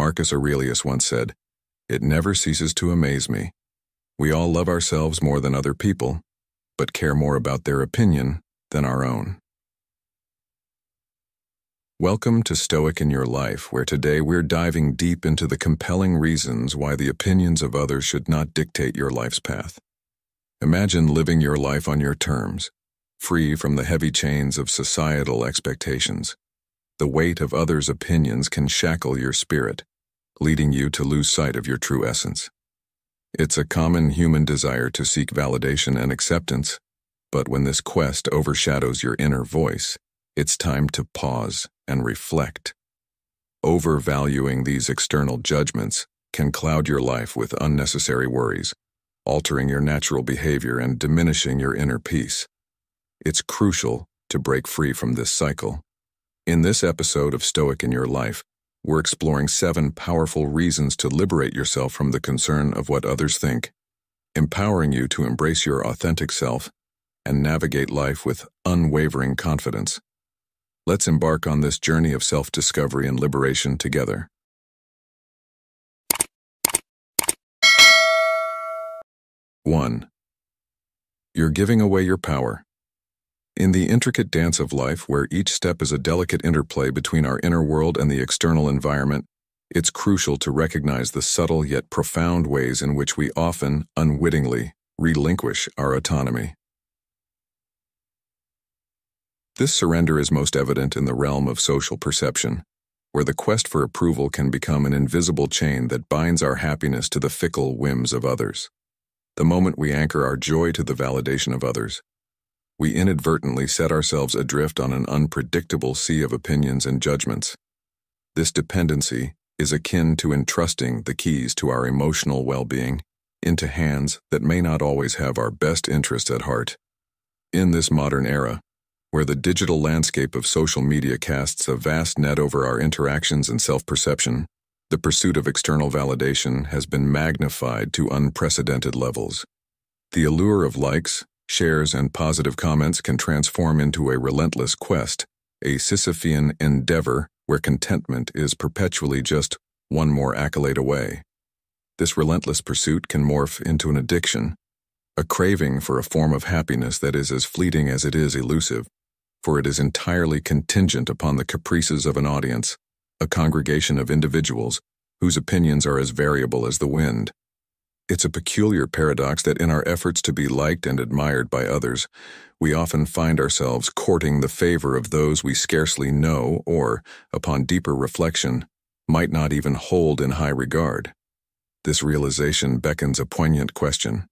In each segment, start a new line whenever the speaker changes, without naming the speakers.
Marcus Aurelius once said, "It never ceases to amaze me. We all love ourselves more than other people, but care more about their opinion than our own." Welcome to Stoic in Your Life, where today we're diving deep into the compelling reasons why the opinions of others should not dictate your life's path. Imagine living your life on your terms, free from the heavy chains of societal expectations. The weight of others' opinions can shackle your spirit, leading you to lose sight of your true essence. It's a common human desire to seek validation and acceptance, but when this quest overshadows your inner voice, it's time to pause and reflect. Overvaluing these external judgments can cloud your life with unnecessary worries, altering your natural behavior and diminishing your inner peace. It's crucial to break free from this cycle. In this episode of Stoic in Your Life, we're exploring 7 powerful reasons to liberate yourself from the concern of what others think, empowering you to embrace your authentic self and navigate life with unwavering confidence. Let's embark on this journey of self-discovery and liberation together. 1. You're giving away your power. In the intricate dance of life, where each step is a delicate interplay between our inner world and the external environment, it's crucial to recognize the subtle yet profound ways in which we often, unwittingly, relinquish our autonomy. This surrender is most evident in the realm of social perception, where the quest for approval can become an invisible chain that binds our happiness to the fickle whims of others. The moment we anchor our joy to the validation of others, we inadvertently set ourselves adrift on an unpredictable sea of opinions and judgments. This dependency is akin to entrusting the keys to our emotional well-being into hands that may not always have our best interest at heart. In this modern era, where the digital landscape of social media casts a vast net over our interactions and self-perception, the pursuit of external validation has been magnified to unprecedented levels. The allure of likes, shares, and positive comments can transform into a relentless quest, a Sisyphean endeavor where contentment is perpetually just one more accolade away. This relentless pursuit can morph into an addiction, a craving for a form of happiness that is as fleeting as it is elusive, for it is entirely contingent upon the caprices of an audience, a congregation of individuals whose opinions are as variable as the wind. It's a peculiar paradox that in our efforts to be liked and admired by others, we often find ourselves courting the favor of those we scarcely know or, upon deeper reflection, might not even hold in high regard. This realization beckons a poignant question.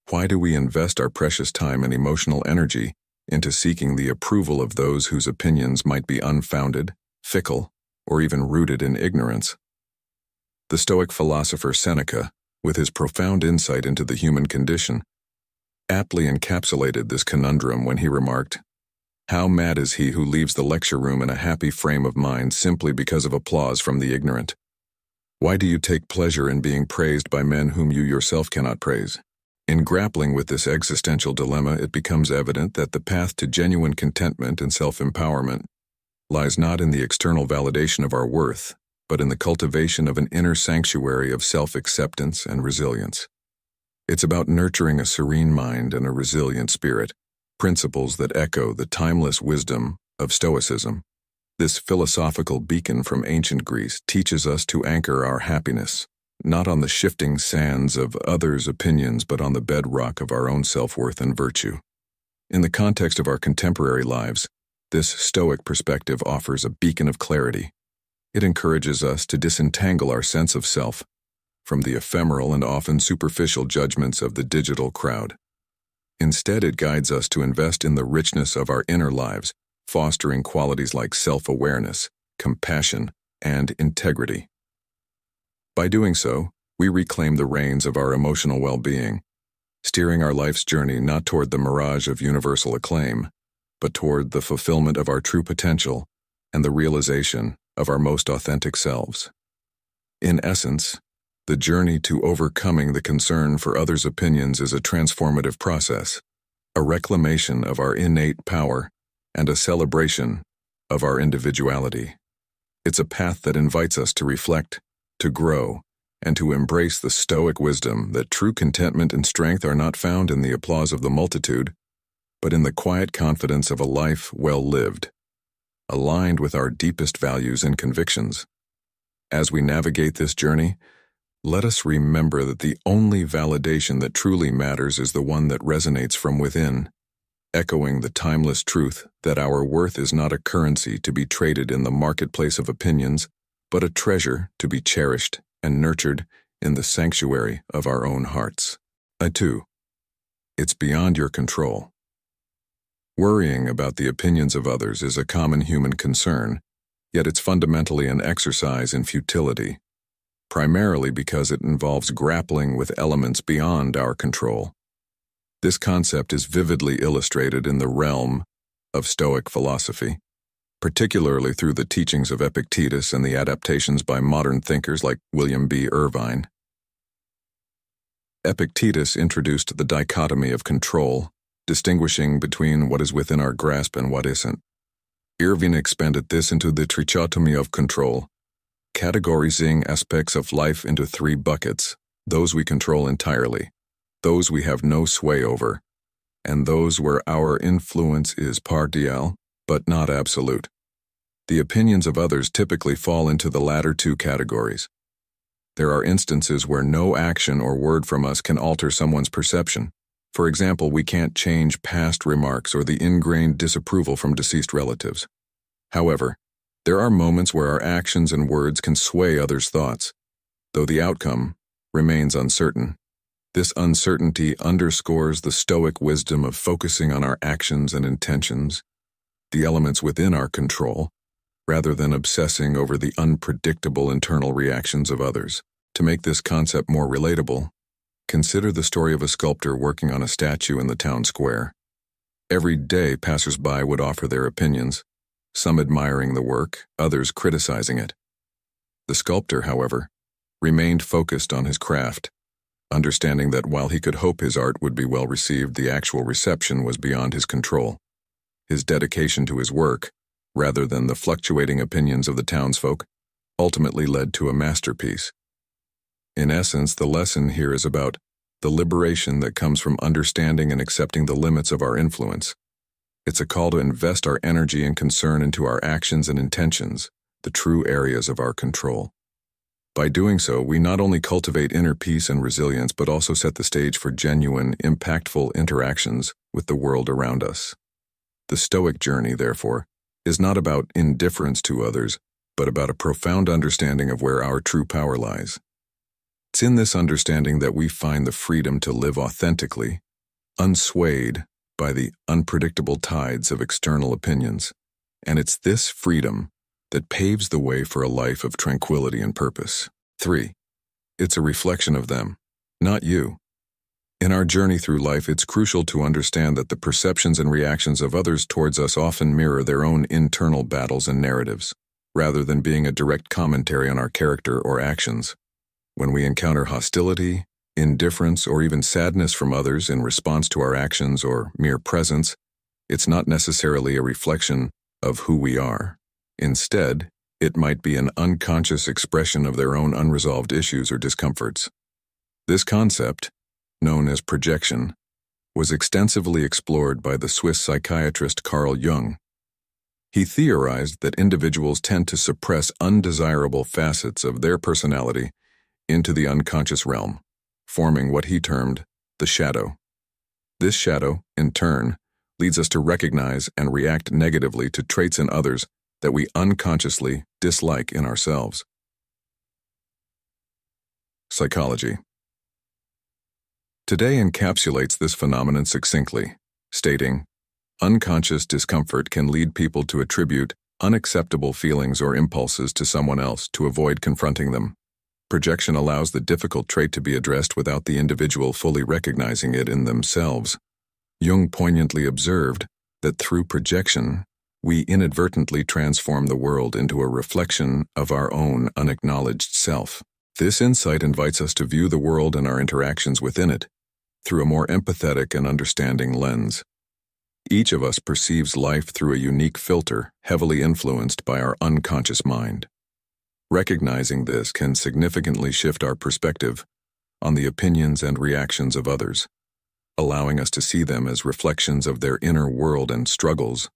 Why do we invest our precious time and emotional energy into seeking the approval of those whose opinions might be unfounded, fickle, or even rooted in ignorance? The Stoic philosopher Seneca, with his profound insight into the human condition, aptly encapsulated this conundrum when he remarked, "How mad is he who leaves the lecture room in a happy frame of mind simply because of applause from the ignorant? Why do you take pleasure in being praised by men whom you yourself cannot praise?" In grappling with this existential dilemma, it becomes evident that the path to genuine contentment and self-empowerment lies not in the external validation of our worth, but in the cultivation of an inner sanctuary of self-acceptance and resilience. It's about nurturing a serene mind and a resilient spirit, principles that echo the timeless wisdom of Stoicism. This philosophical beacon from ancient Greece teaches us to anchor our happiness, not on the shifting sands of others' opinions, but on the bedrock of our own self-worth and virtue. In the context of our contemporary lives, this Stoic perspective offers a beacon of clarity. It encourages us to disentangle our sense of self from the ephemeral and often superficial judgments of the digital crowd. Instead, it guides us to invest in the richness of our inner lives, fostering qualities like self-awareness, compassion, and integrity. By doing so, we reclaim the reins of our emotional well-being, steering our life's journey not toward the mirage of universal acclaim, but toward the fulfillment of our true potential and the realization of our most authentic selves. In essence, the journey to overcoming the concern for others' opinions is a transformative process, a reclamation of our innate power, and a celebration of our individuality. It's a path that invites us to reflect, to grow, and to embrace the Stoic wisdom that true contentment and strength are not found in the applause of the multitude, but in the quiet confidence of a life well lived, aligned with our deepest values and convictions. As we navigate this journey, let us remember that the only validation that truly matters is the one that resonates from within, echoing the timeless truth that our worth is not a currency to be traded in the marketplace of opinions, but a treasure to be cherished and nurtured in the sanctuary of our own hearts. 2. It's beyond your control. Worrying about the opinions of others is a common human concern, yet it's fundamentally an exercise in futility, primarily because it involves grappling with elements beyond our control. This concept is vividly illustrated in the realm of Stoic philosophy, particularly through the teachings of Epictetus and the adaptations by modern thinkers like William B. Irvine. Epictetus introduced the dichotomy of control, distinguishing between what is within our grasp and what isn't. Irvine expanded this into the trichotomy of control, categorizing aspects of life into 3 buckets: those we control entirely, those we have no sway over, and those where our influence is partial, but not absolute. The opinions of others typically fall into the latter 2 categories. There are instances where no action or word from us can alter someone's perception. For example, we can't change past remarks or the ingrained disapproval from deceased relatives. However, there are moments where our actions and words can sway others' thoughts, though the outcome remains uncertain. This uncertainty underscores the Stoic wisdom of focusing on our actions and intentions, the elements within our control, rather than obsessing over the unpredictable internal reactions of others. To make this concept more relatable, consider the story of a sculptor working on a statue in the town square. Every day, passers-by would offer their opinions, some admiring the work, others criticizing it. The sculptor, however, remained focused on his craft, understanding that while he could hope his art would be well received, the actual reception was beyond his control. His dedication to his work, rather than the fluctuating opinions of the townsfolk, ultimately led to a masterpiece. In essence, the lesson here is about the liberation that comes from understanding and accepting the limits of our influence. It's a call to invest our energy and concern into our actions and intentions, the true areas of our control. By doing so, we not only cultivate inner peace and resilience, but also set the stage for genuine, impactful interactions with the world around us. The Stoic journey, therefore, is not about indifference to others, but about a profound understanding of where our true power lies. It's in this understanding that we find the freedom to live authentically, unswayed by the unpredictable tides of external opinions, and it's this freedom that paves the way for a life of tranquility and purpose. 3. It's a reflection of them, not you. In our journey through life, it's crucial to understand that the perceptions and reactions of others towards us often mirror their own internal battles and narratives, rather than being a direct commentary on our character or actions. When we encounter hostility, indifference, or even sadness from others in response to our actions or mere presence, it's not necessarily a reflection of who we are. Instead, it might be an unconscious expression of their own unresolved issues or discomforts. This concept, known as projection, was extensively explored by the Swiss psychiatrist Carl Jung. He theorized that individuals tend to suppress undesirable facets of their personality into the unconscious realm, forming what he termed the shadow. This shadow, in turn, leads us to recognize and react negatively to traits in others that we unconsciously dislike in ourselves. Psychology today encapsulates this phenomenon succinctly, stating, unconscious discomfort can lead people to attribute unacceptable feelings or impulses to someone else to avoid confronting them. Projection allows the difficult trait to be addressed without the individual fully recognizing it in themselves. Jung poignantly observed that through projection, we inadvertently transform the world into a reflection of our own unacknowledged self. This insight invites us to view the world and our interactions within it through a more empathetic and understanding lens. Each of us perceives life through a unique filter, heavily influenced by our unconscious mind. Recognizing this can significantly shift our perspective on the opinions and reactions of others, allowing us to see them as reflections of their inner world and struggles,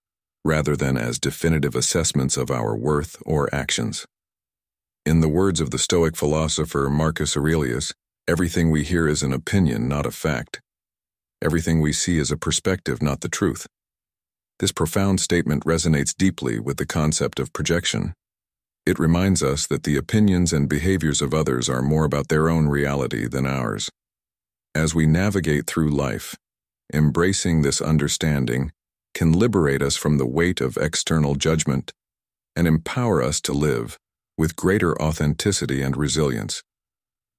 rather than as definitive assessments of our worth or actions. In the words of the Stoic philosopher Marcus Aurelius, everything we hear is an opinion, not a fact. Everything we see is a perspective, not the truth. This profound statement resonates deeply with the concept of projection. It reminds us that the opinions and behaviors of others are more about their own reality than ours. As we navigate through life, embracing this understanding can liberate us from the weight of external judgment and empower us to live with greater authenticity and resilience.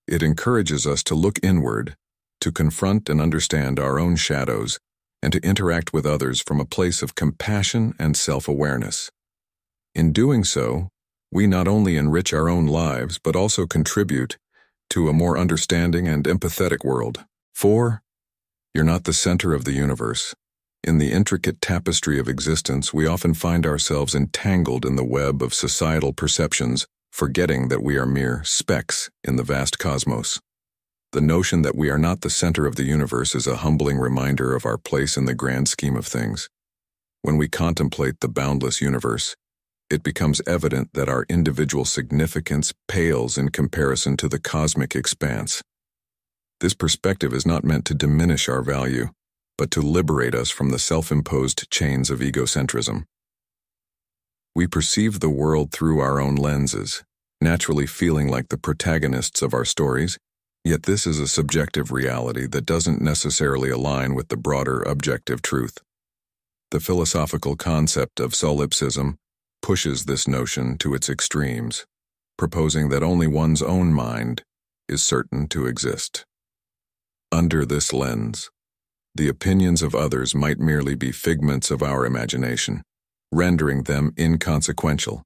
It encourages us to look inward, to confront and understand our own shadows, and to interact with others from a place of compassion and self-awareness. In doing so, we not only enrich our own lives but also contribute to a more understanding and empathetic world. 4. You're not the center of the universe. In the intricate tapestry of existence, we often find ourselves entangled in the web of societal perceptions, forgetting that we are mere specks in the vast cosmos. The notion that we are not the center of the universe is a humbling reminder of our place in the grand scheme of things. When we contemplate the boundless universe, it becomes evident that our individual significance pales in comparison to the cosmic expanse. This perspective is not meant to diminish our value, but to liberate us from the self-imposed chains of egocentrism. We perceive the world through our own lenses, naturally feeling like the protagonists of our stories, yet this is a subjective reality that doesn't necessarily align with the broader objective truth. The philosophical concept of solipsism pushes this notion to its extremes, proposing that only one's own mind is certain to exist. Under this lens, the opinions of others might merely be figments of our imagination, rendering them inconsequential.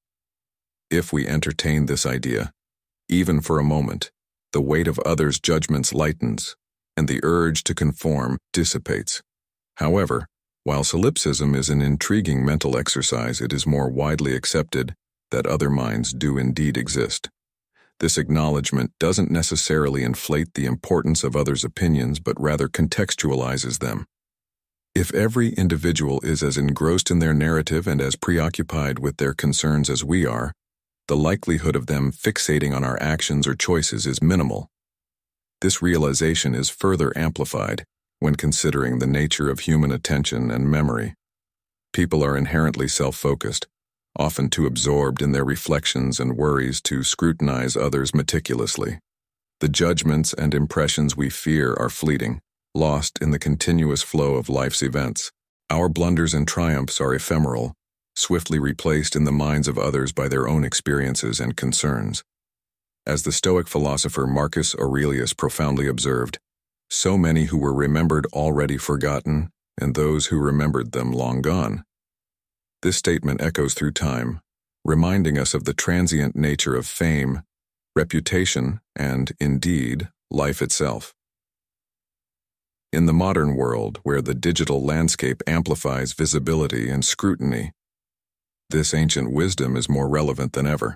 If we entertain this idea, even for a moment, the weight of others' judgments lightens, and the urge to conform dissipates. However, while solipsism is an intriguing mental exercise, it is more widely accepted that other minds do indeed exist. This acknowledgement doesn't necessarily inflate the importance of others' opinions, but rather contextualizes them. If every individual is as engrossed in their narrative and as preoccupied with their concerns as we are, the likelihood of them fixating on our actions or choices is minimal. This realization is further amplified when considering the nature of human attention and memory. People are inherently self-focused, often too absorbed in their reflections and worries to scrutinize others meticulously. The judgments and impressions we fear are fleeting, lost in the continuous flow of life's events. Our blunders and triumphs are ephemeral, swiftly replaced in the minds of others by their own experiences and concerns. As the Stoic philosopher Marcus Aurelius profoundly observed, so many who were remembered already forgotten, and those who remembered them long gone. This statement echoes through time, reminding us of the transient nature of fame, reputation, and, indeed, life itself. In the modern world, where the digital landscape amplifies visibility and scrutiny, this ancient wisdom is more relevant than ever.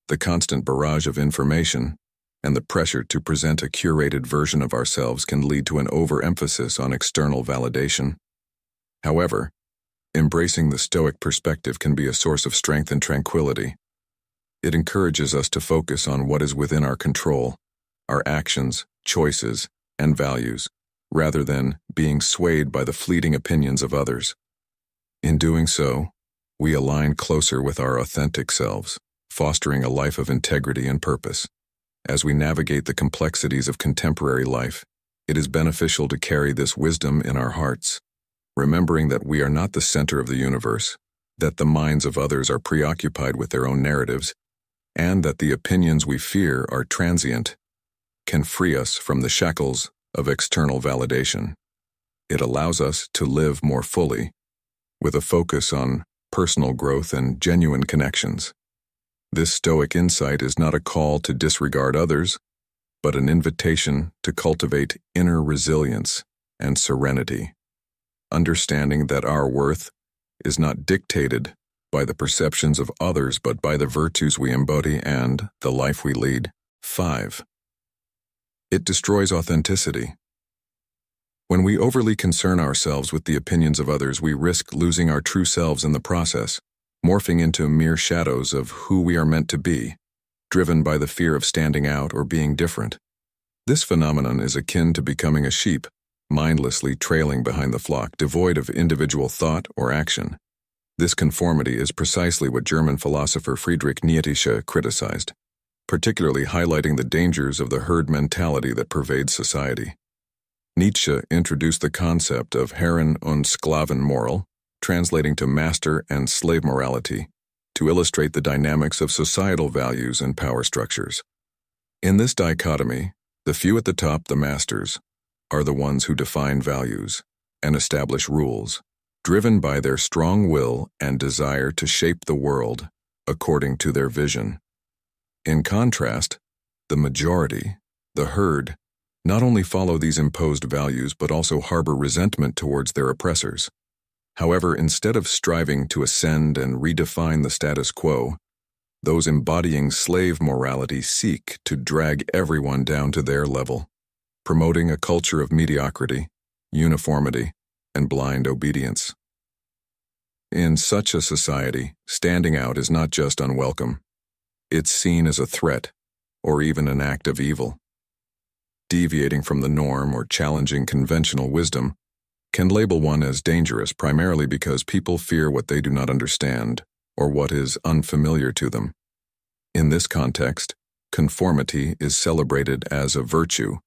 The constant barrage of information and the pressure to present a curated version of ourselves can lead to an overemphasis on external validation. However, embracing the Stoic perspective can be a source of strength and tranquility. It encourages us to focus on what is within our control, our actions, choices, and values, rather than being swayed by the fleeting opinions of others. In doing so, we align closer with our authentic selves, fostering a life of integrity and purpose. As we navigate the complexities of contemporary life, it is beneficial to carry this wisdom in our hearts, remembering that we are not the center of the universe, that the minds of others are preoccupied with their own narratives, and that the opinions we fear are transient, can free us from the shackles of external validation. It allows us to live more fully, with a focus on personal growth and genuine connections. This Stoic insight is not a call to disregard others, but an invitation to cultivate inner resilience and serenity, understanding that our worth is not dictated by the perceptions of others but by the virtues we embody and the life we lead. 5. It destroys authenticity. When we overly concern ourselves with the opinions of others, we risk losing our true selves in the process, morphing into mere shadows of who we are meant to be, driven by the fear of standing out or being different. This phenomenon is akin to becoming a sheep, mindlessly trailing behind the flock, devoid of individual thought or action. This conformity is precisely what German philosopher Friedrich Nietzsche criticized, particularly highlighting the dangers of the herd mentality that pervades society. Nietzsche introduced the concept of Herren- und Sklavenmoral, translating to master and slave morality, to illustrate the dynamics of societal values and power structures. In this dichotomy, the few at the top, the masters, are the ones who define values and establish rules, driven by their strong will and desire to shape the world according to their vision. In contrast, the majority, the herd, not only follow these imposed values but also harbor resentment towards their oppressors. However, instead of striving to ascend and redefine the status quo, those embodying slave morality seek to drag everyone down to their level, promoting a culture of mediocrity, uniformity, and blind obedience. In such a society, standing out is not just unwelcome. It's seen as a threat, or even an act of evil. Deviating from the norm or challenging conventional wisdom can label one as dangerous primarily because people fear what they do not understand or what is unfamiliar to them. In this context, conformity is celebrated as a virtue,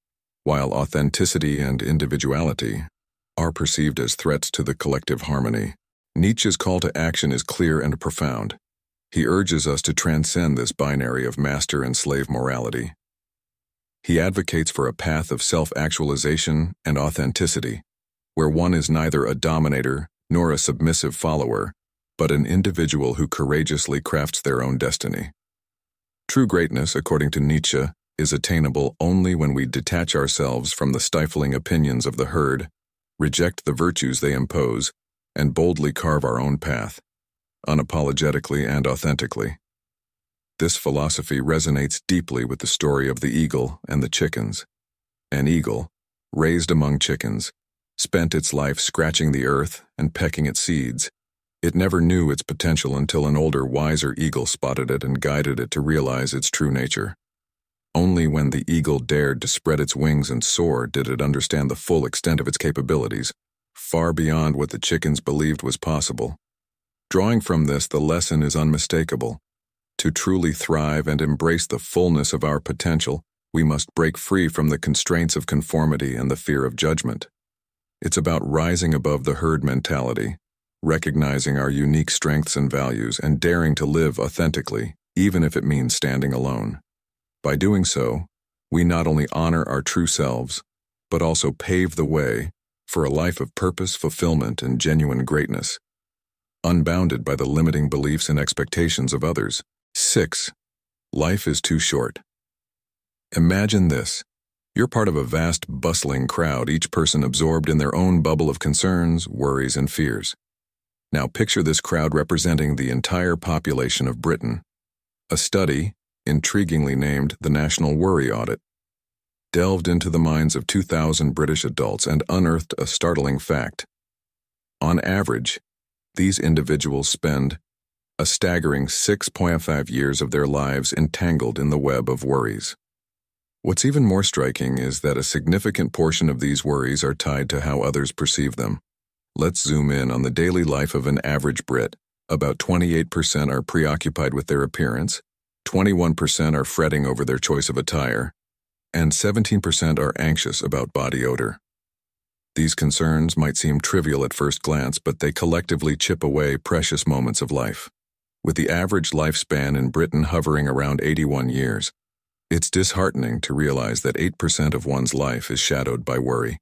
while authenticity and individuality are perceived as threats to the collective harmony. Nietzsche's call to action is clear and profound. He urges us to transcend this binary of master and slave morality. He advocates for a path of self-actualization and authenticity, where one is neither a dominator nor a submissive follower, but an individual who courageously crafts their own destiny. True greatness, according to Nietzsche, is attainable only when we detach ourselves from the stifling opinions of the herd, reject the virtues they impose, and boldly carve our own path, unapologetically and authentically. This philosophy resonates deeply with the story of the eagle and the chickens. An eagle, raised among chickens, spent its life scratching the earth and pecking at seeds. It never knew its potential until an older, wiser eagle spotted it and guided it to realize its true nature. Only when the eagle dared to spread its wings and soar did it understand the full extent of its capabilities, far beyond what the chickens believed was possible. Drawing from this, the lesson is unmistakable. To truly thrive and embrace the fullness of our potential, we must break free from the constraints of conformity and the fear of judgment. It's about rising above the herd mentality, recognizing our unique strengths and values, and daring to live authentically, even if it means standing alone. By doing so, we not only honor our true selves, but also pave the way for a life of purpose, fulfillment, and genuine greatness, unbounded by the limiting beliefs and expectations of others. 6. Life is too short. Imagine this. You're part of a vast, bustling crowd, each person absorbed in their own bubble of concerns, worries, and fears. Now picture this crowd representing the entire population of Britain. A study, intriguingly named the National Worry Audit, delved into the minds of 2,000 British adults and unearthed a startling fact. On average, these individuals spend a staggering 6.5 years of their lives entangled in the web of worries. What's even more striking is that a significant portion of these worries are tied to how others perceive them. Let's zoom in on the daily life of an average Brit. About 28% are preoccupied with their appearance, 21% are fretting over their choice of attire, and 17% are anxious about body odor. These concerns might seem trivial at first glance, but they collectively chip away precious moments of life. With the average lifespan in Britain hovering around 81 years, it's disheartening to realize that 8% of one's life is shadowed by worry.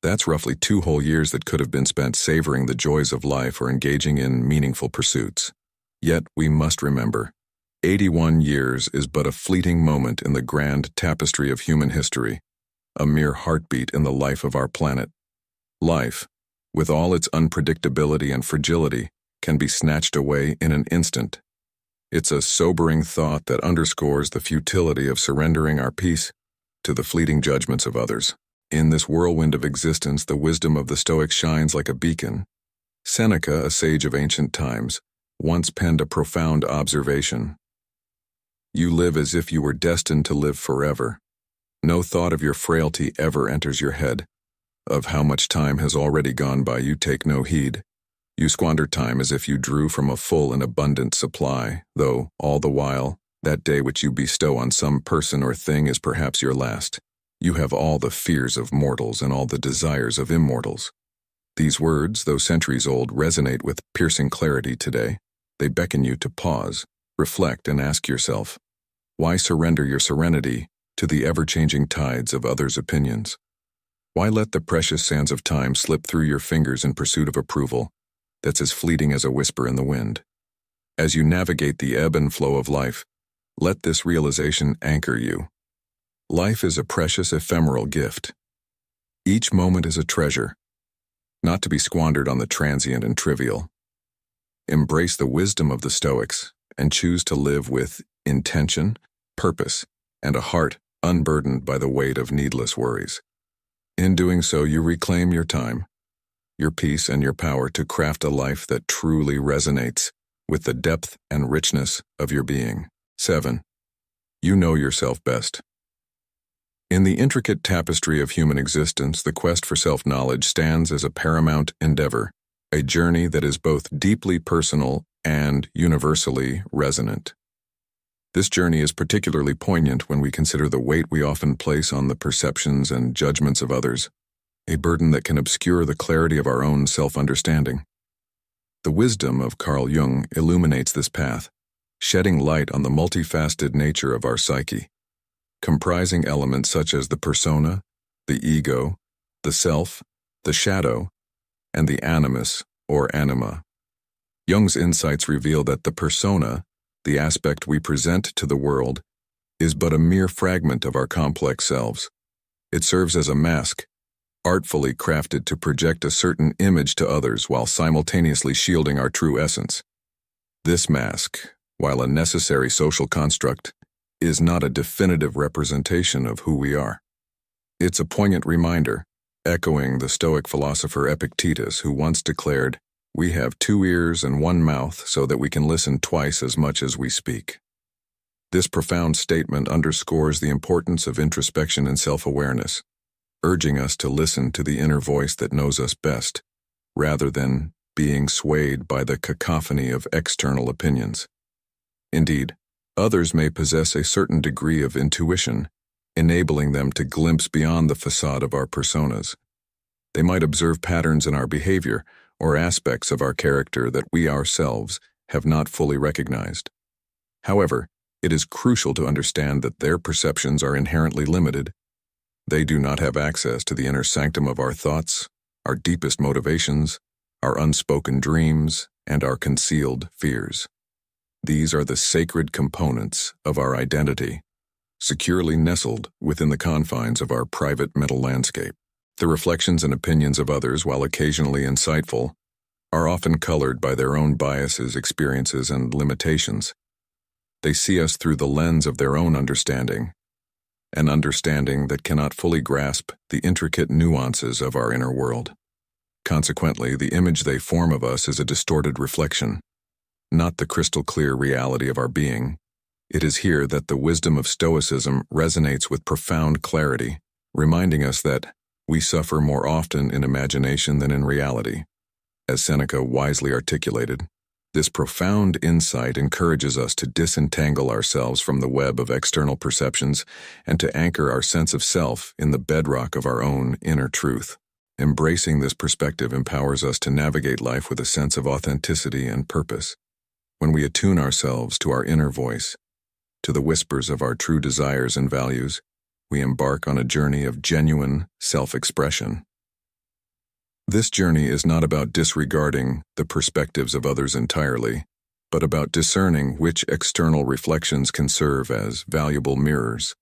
That's roughly 2 whole years that could have been spent savoring the joys of life or engaging in meaningful pursuits. Yet we must remember, 81 years is but a fleeting moment in the grand tapestry of human history, a mere heartbeat in the life of our planet. Life, with all its unpredictability and fragility, can be snatched away in an instant. It's a sobering thought that underscores the futility of surrendering our peace to the fleeting judgments of others. In this whirlwind of existence, the wisdom of the Stoics shines like a beacon. Seneca, a sage of ancient times, once penned a profound observation. You live as if you were destined to live forever. No thought of your frailty ever enters your head. Of how much time has already gone by, you take no heed. You squander time as if you drew from a full and abundant supply, though, all the while, that day which you bestow on some person or thing is perhaps your last. You have all the fears of mortals and all the desires of immortals. These words, though centuries old, resonate with piercing clarity today. They beckon you to pause, reflect, and ask yourself, why surrender your serenity to the ever-changing tides of others' opinions? Why let the precious sands of time slip through your fingers in pursuit of approval that's as fleeting as a whisper in the wind? As you navigate the ebb and flow of life, let this realization anchor you. Life is a precious, ephemeral gift. Each moment is a treasure, not to be squandered on the transient and trivial. Embrace the wisdom of the Stoics and choose to live with intention, purpose, and a heart unburdened by the weight of needless worries. In doing so, you reclaim your time, your peace, and your power to craft a life that truly resonates with the depth and richness of your being. 7. You know yourself best. In the intricate tapestry of human existence, the quest for self-knowledge stands as a paramount endeavor, a journey that is both deeply personal and universally resonant. This journey is particularly poignant when we consider the weight we often place on the perceptions and judgments of others, a burden that can obscure the clarity of our own self-understanding. The wisdom of Carl Jung illuminates this path, shedding light on the multifaceted nature of our psyche, comprising elements such as the persona, the ego, the self, the shadow, and the animus or anima. Jung's insights reveal that the persona, the aspect we present to the world, is but a mere fragment of our complex selves. It serves as a mask, artfully crafted to project a certain image to others while simultaneously shielding our true essence. This mask, while a necessary social construct, is not a definitive representation of who we are. It's a poignant reminder, echoing the Stoic philosopher Epictetus, who once declared, "We have 2 ears and 1 mouth so that we can listen twice as much as we speak." This profound statement underscores the importance of introspection and self-awareness, urging us to listen to the inner voice that knows us best, rather than being swayed by the cacophony of external opinions. Indeed, others may possess a certain degree of intuition, enabling them to glimpse beyond the facade of our personas. They might observe patterns in our behavior or aspects of our character that we ourselves have not fully recognized. However, it is crucial to understand that their perceptions are inherently limited. They do not have access to the inner sanctum of our thoughts, our deepest motivations, our unspoken dreams, and our concealed fears. These are the sacred components of our identity, securely nestled within the confines of our private mental landscape. The reflections and opinions of others, while occasionally insightful, are often colored by their own biases, experiences, and limitations. They see us through the lens of their own understanding, an understanding that cannot fully grasp the intricate nuances of our inner world. Consequently, the image they form of us is a distorted reflection, not the crystal-clear reality of our being. It is here that the wisdom of Stoicism resonates with profound clarity, reminding us that we suffer more often in imagination than in reality. As Seneca wisely articulated, this profound insight encourages us to disentangle ourselves from the web of external perceptions and to anchor our sense of self in the bedrock of our own inner truth. Embracing this perspective empowers us to navigate life with a sense of authenticity and purpose. When we attune ourselves to our inner voice, to the whispers of our true desires and values, we embark on a journey of genuine self-expression. This journey is not about disregarding the perspectives of others entirely, but about discerning which external reflections can serve as valuable mirrors,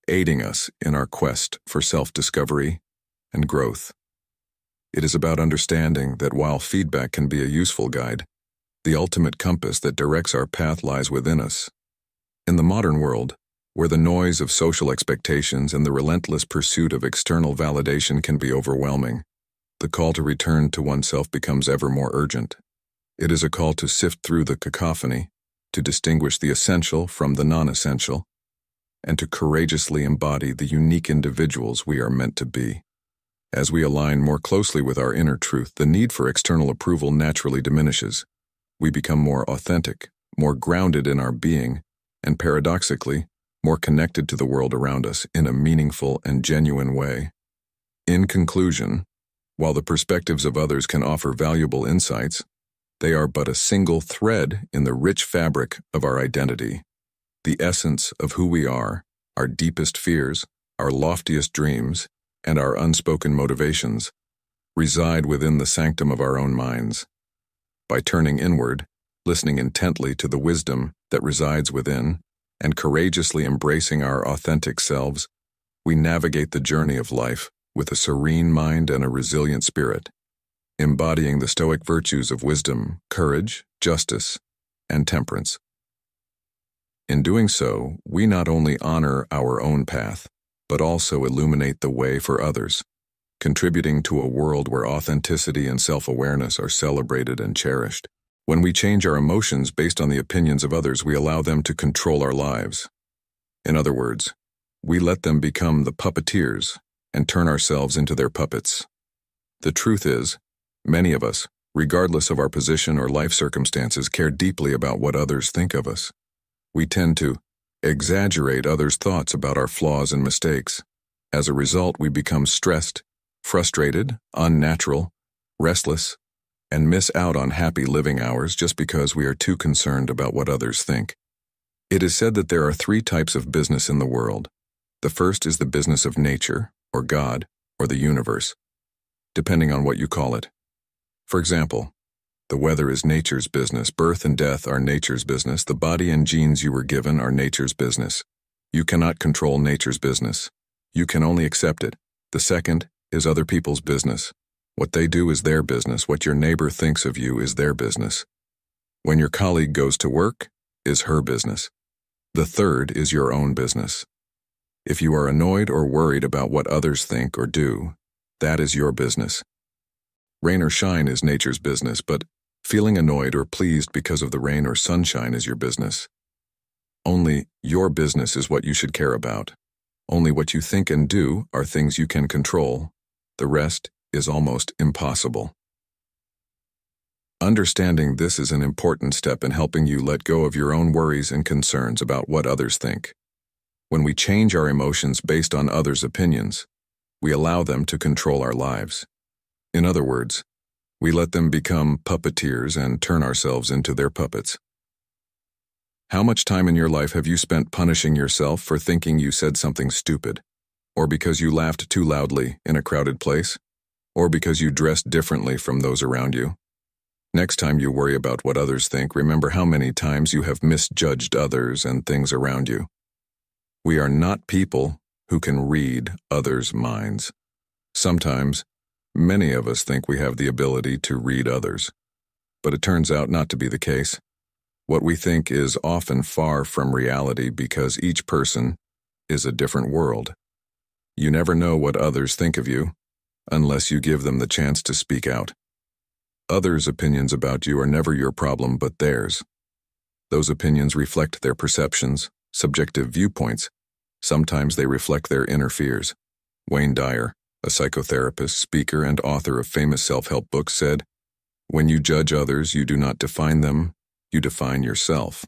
aiding us in our quest for self-discovery and growth. It is about understanding that while feedback can be a useful guide, The ultimate compass that directs our path lies within us. In the modern world, where the noise of social expectations and the relentless pursuit of external validation can be overwhelming, the call to return to oneself becomes ever more urgent. It is a call to sift through the cacophony, to distinguish the essential from the non-essential, and to courageously embody the unique individuals we are meant to be. As we align more closely with our inner truth, the need for external approval naturally diminishes. We become more authentic, more grounded in our being, and paradoxically, more connected to the world around us in a meaningful and genuine way. In conclusion, while the perspectives of others can offer valuable insights, they are but a single thread in the rich fabric of our identity. The essence of who we are, our deepest fears, our loftiest dreams, and our unspoken motivations, reside within the sanctum of our own minds. By turning inward, listening intently to the wisdom that resides within, and courageously embracing our authentic selves, we navigate the journey of life with a serene mind and a resilient spirit, embodying the Stoic virtues of wisdom, courage, justice, and temperance. In doing so, we not only honor our own path, but also illuminate the way for others, contributing to a world where authenticity and self-awareness are celebrated and cherished. When we change our emotions based on the opinions of others, we allow them to control our lives. In other words, we let them become the puppeteers and turn ourselves into their puppets. The truth is, many of us, regardless of our position or life circumstances, care deeply about what others think of us. We tend to exaggerate others' thoughts about our flaws and mistakes. As a result, we become stressed, frustrated, unnatural, restless, and miss out on happy living hours just because we are too concerned about what others think. It is said that there are 3 types of business in the world. The first is the business of nature, or God, or the universe, depending on what you call it. For example, the weather is nature's business, birth and death are nature's business, the body and genes you were given are nature's business. You cannot control nature's business. You can only accept it. The second is other people's business. What they do is their business. What your neighbor thinks of you is their business. When your colleague goes to work, is her business. The third is your own business. If you are annoyed or worried about what others think or do, that is your business. Rain or shine is nature's business, but feeling annoyed or pleased because of the rain or sunshine is your business. Only your business is what you should care about. Only what you think and do are things you can control. The rest is almost impossible. Understanding this is an important step in helping you let go of your own worries and concerns about what others think. When we change our emotions based on others' opinions, we allow them to control our lives. In other words, we let them become puppeteers and turn ourselves into their puppets. How much time in your life have you spent punishing yourself for thinking you said something stupid, or because you laughed too loudly in a crowded place, or because you dressed differently from those around you? Next time you worry about what others think, remember how many times you have misjudged others and things around you. We are not people who can read others' minds. Sometimes, many of us think we have the ability to read others, but it turns out not to be the case. What we think is often far from reality because each person is a different world. You never know what others think of you unless you give them the chance to speak out. Others' opinions about you are never your problem but theirs. Those opinions reflect their perceptions, subjective viewpoints. Sometimes they reflect their inner fears. Wayne Dyer, a psychotherapist, speaker, and author of famous self-help books, said, "When you judge others, you do not define them, you define yourself."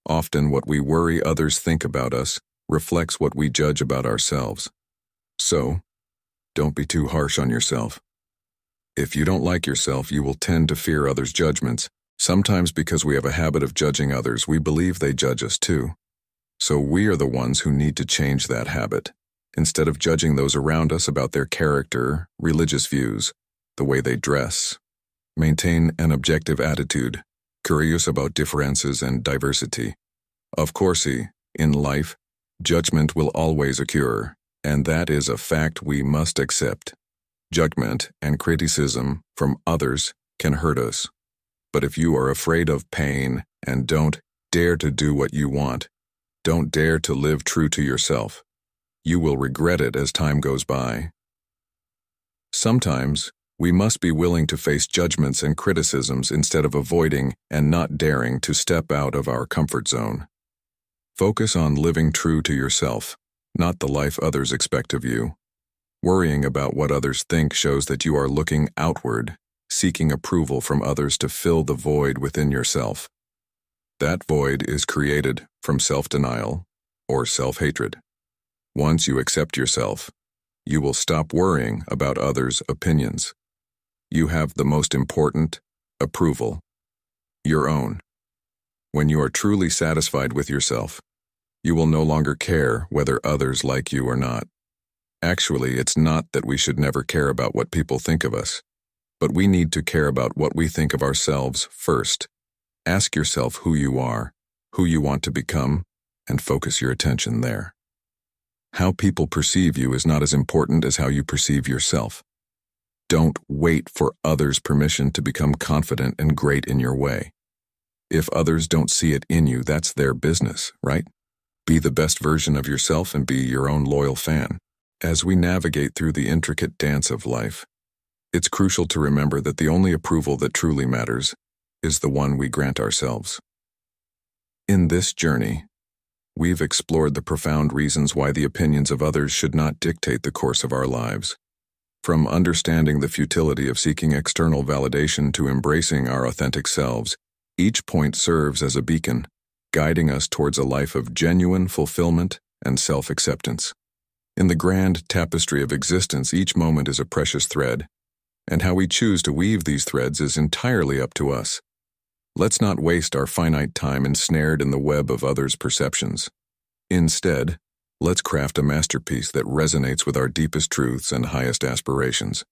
Often what we worry others think about us reflects what we judge about ourselves. So, don't be too harsh on yourself. If you don't like yourself, you will tend to fear others' judgments. Sometimes because we have a habit of judging others, we believe they judge us too. So we are the ones who need to change that habit. Instead of judging those around us about their character, religious views, the way they dress, maintain an objective attitude, curious about differences and diversity. Of course, in life, judgment will always occur, and that is a fact we must accept. Judgment and criticism from others can hurt us. But if you are afraid of pain and don't dare to do what you want, don't dare to live true to yourself, you will regret it as time goes by. Sometimes, we must be willing to face judgments and criticisms instead of avoiding and not daring to step out of our comfort zone. Focus on living true to yourself, not the life others expect of you. Worrying about what others think shows that you are looking outward, seeking approval from others to fill the void within yourself. That void is created from self-denial or self-hatred. Once you accept yourself, you will stop worrying about others' opinions. You have the most important approval, your own. When you are truly satisfied with yourself, you will no longer care whether others like you or not. Actually, it's not that we should never care about what people think of us, but we need to care about what we think of ourselves first. Ask yourself who you are, who you want to become, and focus your attention there. How people perceive you is not as important as how you perceive yourself. Don't wait for others' permission to become confident and great in your way. If others don't see it in you, that's their business, right? Be the best version of yourself and be your own loyal fan. As we navigate through the intricate dance of life, it's crucial to remember that the only approval that truly matters is the one we grant ourselves. In this journey, we've explored the profound reasons why the opinions of others should not dictate the course of our lives. From understanding the futility of seeking external validation to embracing our authentic selves, each point serves as a beacon, guiding us towards a life of genuine fulfillment and self-acceptance. In the grand tapestry of existence, each moment is a precious thread, and how we choose to weave these threads is entirely up to us. Let's not waste our finite time ensnared in the web of others' perceptions. Instead, let's craft a masterpiece that resonates with our deepest truths and highest aspirations.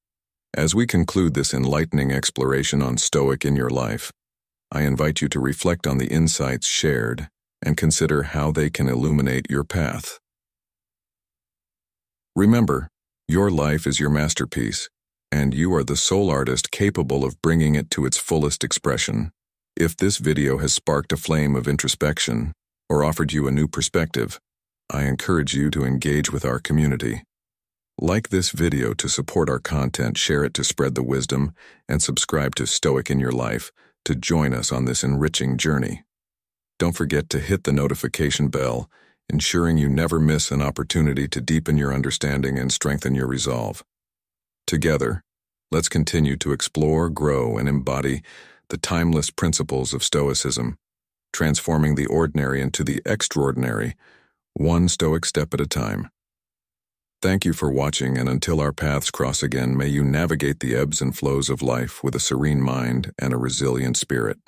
As we conclude this enlightening exploration on Stoic in your life, I invite you to reflect on the insights shared and consider how they can illuminate your path. Remember, your life is your masterpiece, and you are the sole artist capable of bringing it to its fullest expression. If this video has sparked a flame of introspection or offered you a new perspective, I encourage you to engage with our community. Like this video to support our content, share it to spread the wisdom, and subscribe to Stoic in Your Life to join us on this enriching journey. Don't forget to hit the notification bell, ensuring you never miss an opportunity to deepen your understanding and strengthen your resolve. Together, let's continue to explore, grow, and embody the timeless principles of Stoicism, transforming the ordinary into the extraordinary, one Stoic step at a time. Thank you for watching, and until our paths cross again, may you navigate the ebbs and flows of life with a serene mind and a resilient spirit.